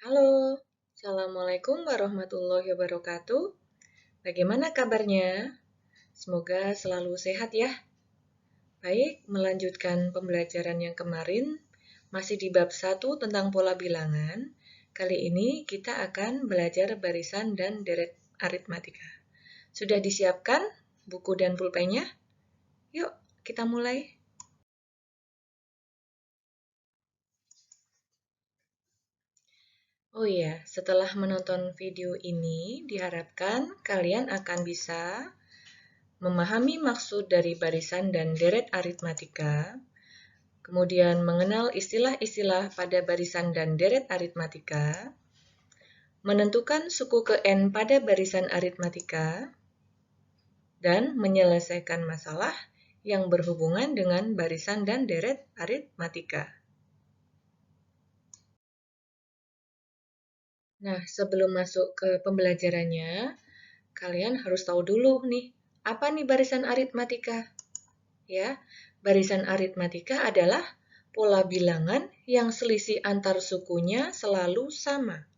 Halo, Assalamualaikum warahmatullahi wabarakatuh. Bagaimana kabarnya? Semoga selalu sehat ya. Baik, melanjutkan pembelajaran yang kemarin, masih di bab 1 tentang pola bilangan. Kali ini kita akan belajar barisan dan deret aritmatika. Sudah disiapkan buku dan pulpennya? Yuk, kita mulai. Oh iya, setelah menonton video ini, diharapkan kalian akan bisa memahami maksud dari barisan dan deret aritmatika, kemudian mengenal istilah-istilah pada barisan dan deret aritmatika, menentukan suku ke N pada barisan aritmatika, dan menyelesaikan masalah yang berhubungan dengan barisan dan deret aritmatika. Nah, sebelum masuk ke pembelajarannya, kalian harus tahu dulu nih, apa nih barisan aritmatika? Ya, barisan aritmatika adalah pola bilangan yang selisih antar sukunya selalu sama.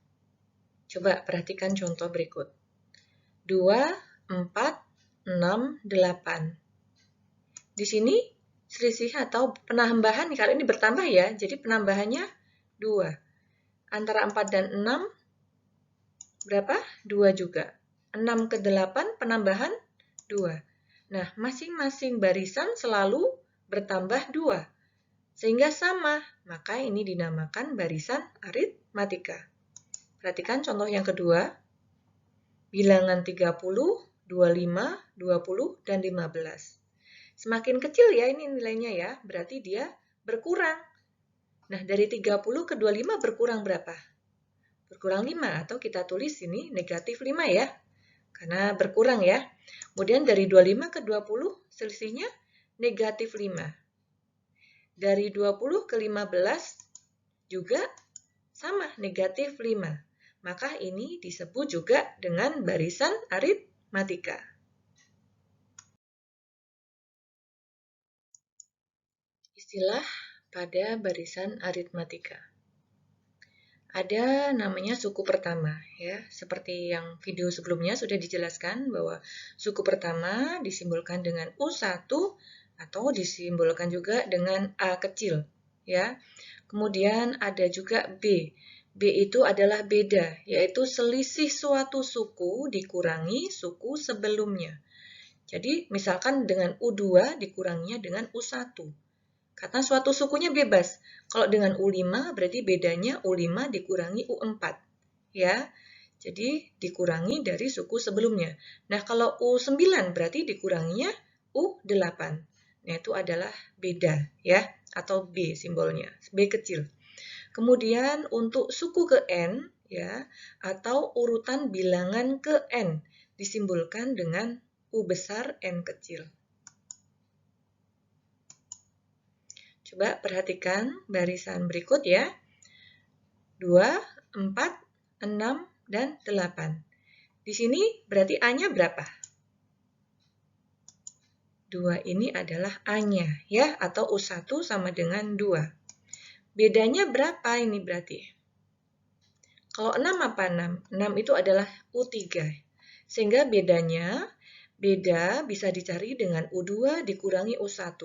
Coba perhatikan contoh berikut. 2, 4, 6, 8. Di sini selisih atau penambahan kali ini bertambah ya, jadi penambahannya 2. Antara 4 dan 6 berapa? 2 juga. 6 ke 8 penambahan 2. Nah, masing-masing barisan selalu bertambah 2. Sehingga sama, maka ini dinamakan barisan aritmatika. Perhatikan contoh yang kedua. Bilangan 30, 25, 20, dan 15. Semakin kecil ya ini nilainya ya, berarti dia berkurang. Nah, dari 30 ke 25 berkurang berapa? Berkurang 5, atau kita tulis ini negatif 5 ya, karena berkurang ya. Kemudian dari 25 ke 20 selisihnya negatif 5. Dari 20 ke 15 juga sama, negatif 5. Maka ini disebut juga dengan barisan aritmatika. Istilah pada barisan aritmatika. Ada namanya suku pertama ya. Seperti yang video sebelumnya sudah dijelaskan bahwa suku pertama disimbolkan dengan U1 atau disimbolkan juga dengan A kecil ya. Kemudian ada juga B. B itu adalah beda, yaitu selisih suatu suku dikurangi suku sebelumnya. Jadi misalkan dengan U2 dikuranginya dengan U1. Karena suatu sukunya bebas. Kalau dengan U5 berarti bedanya U5 dikurangi U4. Ya. Jadi dikurangi dari suku sebelumnya. Nah, kalau U9 berarti dikuranginya U8. Nah, itu adalah beda ya, atau B simbolnya, B kecil. Kemudian untuk suku ke N ya, atau urutan bilangan ke N disimbolkan dengan U besar N kecil. Coba perhatikan barisan berikut ya. 2, 4, 6, dan 8. Di sini berarti A-nya berapa? 2 ini adalah A-nya ya, atau U1 sama dengan 2. Bedanya berapa ini berarti? Kalau 6 apa 6? 6 itu adalah U3. Sehingga bedanya, beda bisa dicari dengan U2 dikurangi U1.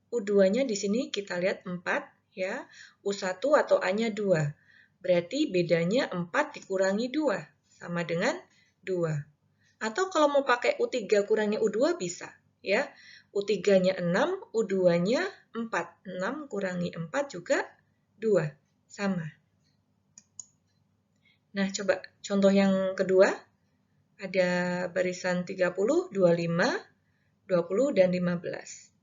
U2-nya di sini kita lihat 4 ya, U1 atau A-nya 2. Berarti bedanya 4 dikurangi 2 sama dengan 2. Atau kalau mau pakai U3 kurangi U2 bisa ya. U3-nya 6, U2-nya 4. 6 kurangi 4 juga 2. Sama. Nah, coba contoh yang kedua. Ada barisan 30, 25, 20, dan 15.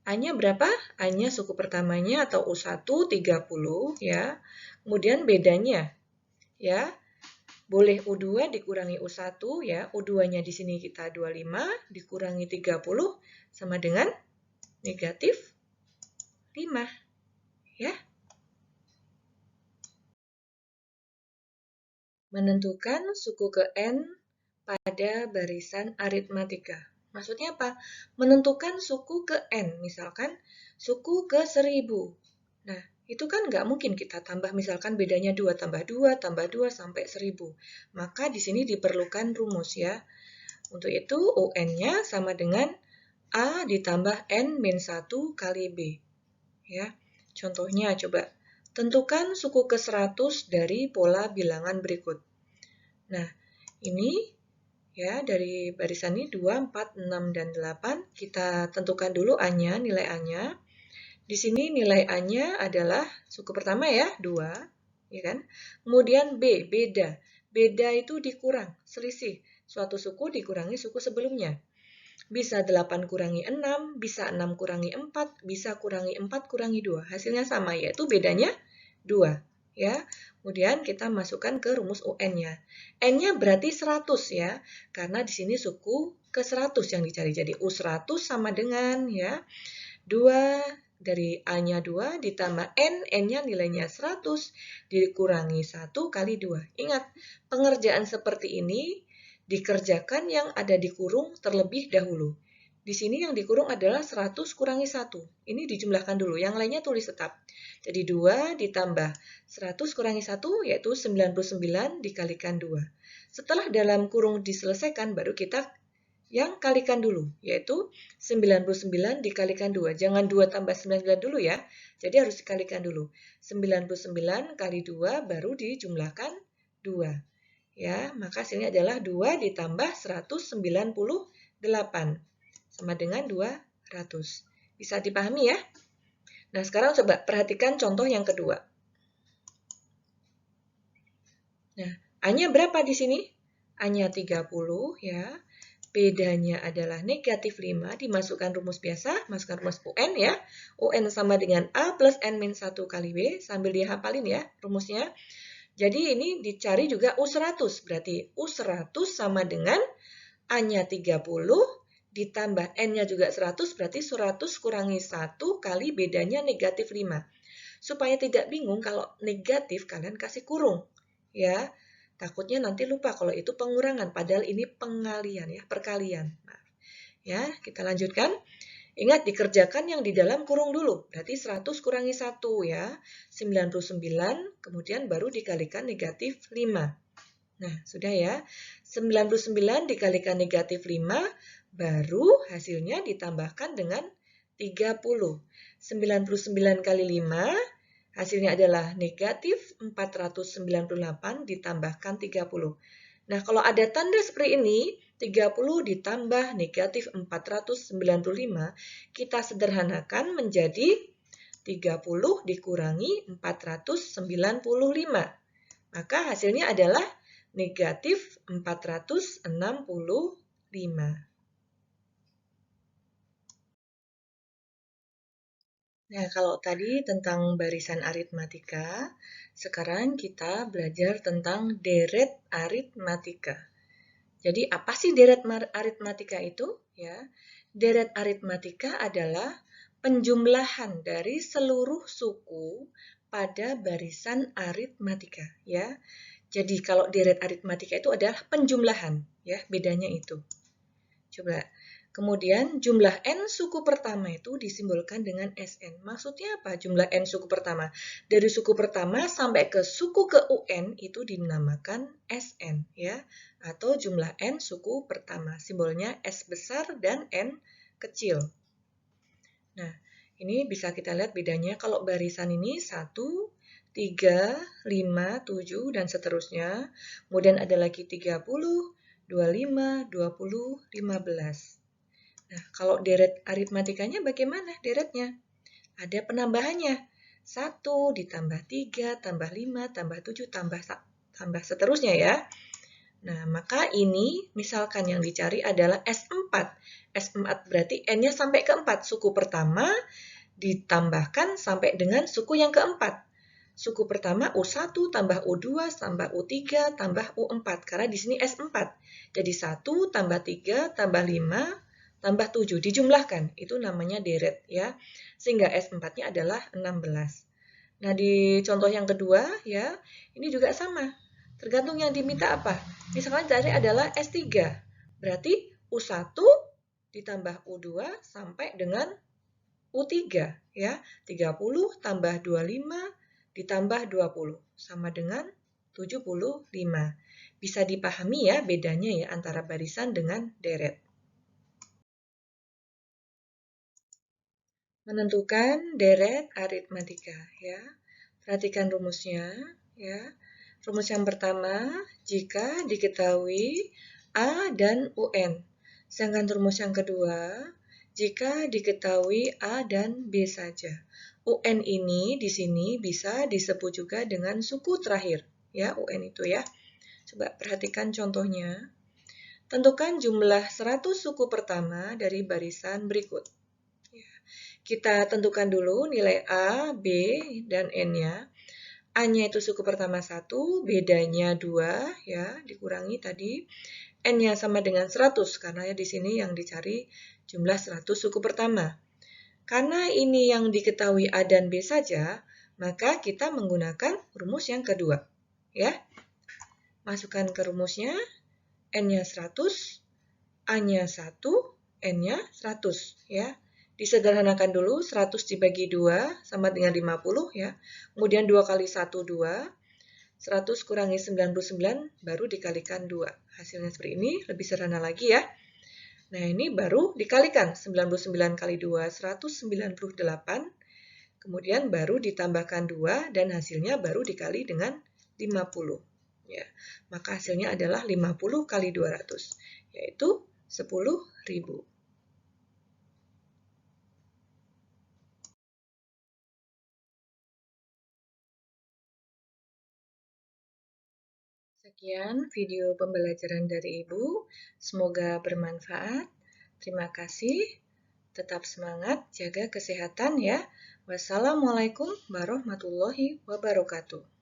A-nya berapa? A-nya suku pertamanya atau U1 30 ya. Kemudian bedanya ya. Boleh U2 dikurangi U1 ya. U2-nya di sini kita 25 dikurangi 30 sama dengan negatif 5 ya. Menentukan suku ke N pada barisan aritmatika. Maksudnya apa? Menentukan suku ke N. Misalkan suku ke 1000. Nah, itu kan nggak mungkin kita tambah misalkan bedanya 2 tambah 2 tambah 2 sampai 1000. Maka di sini diperlukan rumus ya. Untuk itu UN-nya sama dengan A ditambah N-1 kali B. Ya. Contohnya coba, tentukan suku ke-100 dari pola bilangan berikut. Nah, ini ya dari barisan ini 2, 4, 6, dan 8. Kita tentukan dulu A-nya, nilai A-nya. Di sini nilai A-nya adalah suku pertama ya, 2, ya kan? Kemudian B, beda. Beda itu dikurang, selisih. Suatu suku dikurangi suku sebelumnya. Bisa 8 kurangi 6, bisa 6 kurangi 4, bisa kurangi 4 kurangi 2. Hasilnya sama, yaitu bedanya 2. Ya. Kemudian kita masukkan ke rumus UN-nya. N-nya berarti 100 ya, karena di sini suku ke 100 yang dicari. Jadi U100 sama dengan ya 2 dari A-nya 2 ditambah N, N-nya nilainya 100 dikurangi 1 kali 2. Ingat, pengerjaan seperti ini dikerjakan yang ada di kurung terlebih dahulu. Di sini yang dikurung adalah 100 kurangi 1. Ini dijumlahkan dulu, yang lainnya tulis tetap. Jadi 2 ditambah 100 kurangi 1 yaitu 99 dikalikan 2. Setelah dalam kurung diselesaikan baru kita yang kalikan dulu, yaitu 99 dikalikan 2. Jangan 2 tambah 99 dulu ya, jadi harus dikalikan dulu. 99 kali 2 baru dijumlahkan 2. Ya, maka hasilnya adalah 2 ditambah 198, sama dengan 200. Bisa dipahami ya? Nah, sekarang coba perhatikan contoh yang kedua. Nah, A-nya berapa di sini? A-nya 30 ya. Bedanya adalah negatif 5, dimasukkan rumus biasa, masukkan rumus UN ya. UN sama dengan A plus N-1 kali B, sambil dihafalin ya rumusnya. Jadi ini dicari juga U100, berarti U100 sama dengan A-nya 30, ditambah N-nya juga 100, berarti 100 kurangi 1 kali bedanya negatif 5. Supaya tidak bingung kalau negatif, kalian kasih kurung ya. Takutnya nanti lupa kalau itu pengurangan, padahal ini pengalian ya, perkalian. Nah, ya, kita lanjutkan. Ingat dikerjakan yang di dalam kurung dulu. Berarti 100 kurangi 1 ya, 99, kemudian baru dikalikan negatif 5. Nah, sudah ya. 99 dikalikan negatif 5, baru hasilnya ditambahkan dengan 30. 99 kali 5, hasilnya adalah negatif 498 ditambahkan 30. Nah, kalau ada tanda seperti ini, 30 ditambah negatif 495, kita sederhanakan menjadi 30 dikurangi 495. Maka hasilnya adalah negatif 465. Nah, kalau tadi tentang barisan aritmatika, sekarang kita belajar tentang deret aritmatika. Jadi, apa sih deret aritmatika itu? Ya, deret aritmatika adalah penjumlahan dari seluruh suku pada barisan aritmatika. Ya, jadi kalau deret aritmatika itu adalah penjumlahan. Ya, bedanya itu. Coba. Kemudian jumlah N suku pertama itu disimbolkan dengan SN. Maksudnya apa jumlah N suku pertama? Dari suku pertama sampai ke suku ke UN itu dinamakan SN ya, atau jumlah N suku pertama. Simbolnya S besar dan N kecil. Nah, ini bisa kita lihat bedanya kalau barisan ini 1, 3, 5, 7 dan seterusnya. Kemudian ada lagi 30, 25, 20, 15. Nah, kalau deret aritmatikanya bagaimana deretnya? Ada penambahannya. 1 ditambah 3, tambah 5, tambah 7, tambah seterusnya ya. Nah, maka ini misalkan yang dicari adalah S4. S4 berarti N-nya sampai ke 4. Suku pertama ditambahkan sampai dengan suku yang keempat. Suku pertama U1 tambah U2 tambah U3 tambah U4. Karena di sini S4. Jadi 1 tambah 3 tambah 5 tambah 7 dijumlahkan, itu namanya deret ya. Sehingga S4-nya adalah 16. Nah, di contoh yang kedua ya, ini juga sama. Tergantung yang diminta apa. Misalkan tadi adalah S3. Berarti U1 ditambah U2 sampai dengan U3 ya. 30 tambah 25 ditambah 20 sama dengan 75. Bisa dipahami ya bedanya ya antara barisan dengan deret. Menentukan deret aritmatika ya. Perhatikan rumusnya ya. Rumus yang pertama, jika diketahui A dan UN. Sedangkan rumus yang kedua, jika diketahui A dan B saja. UN ini di sini bisa disebut juga dengan suku terakhir, ya UN itu ya. Coba perhatikan contohnya. Tentukan jumlah 100 suku pertama dari barisan berikut. Kita tentukan dulu nilai A, B, dan N-nya. A-nya itu suku pertama 1, bedanya 2, ya, dikurangi tadi. N-nya sama dengan 100, karena di sini yang dicari jumlah 100 suku pertama. Karena ini yang diketahui A dan B saja, maka kita menggunakan rumus yang kedua. Ya, masukkan ke rumusnya, N-nya 100, A-nya 1, N-nya 100. Ya. Disederhanakan dulu, 100 dibagi 2 sama dengan 50 ya. Kemudian 2 kali 1, 2. 100 kurangi 99 baru dikalikan 2. Hasilnya seperti ini, lebih sederhana lagi ya. Nah ini baru dikalikan, 99 kali 2, 198. Kemudian baru ditambahkan 2 dan hasilnya baru dikali dengan 50. Ya, maka hasilnya adalah 50 kali 200, yaitu 10.000. Sekian video pembelajaran dari Ibu. Semoga bermanfaat. Terima kasih. Tetap semangat, jaga kesehatan ya. Wassalamualaikum warahmatullahi wabarakatuh.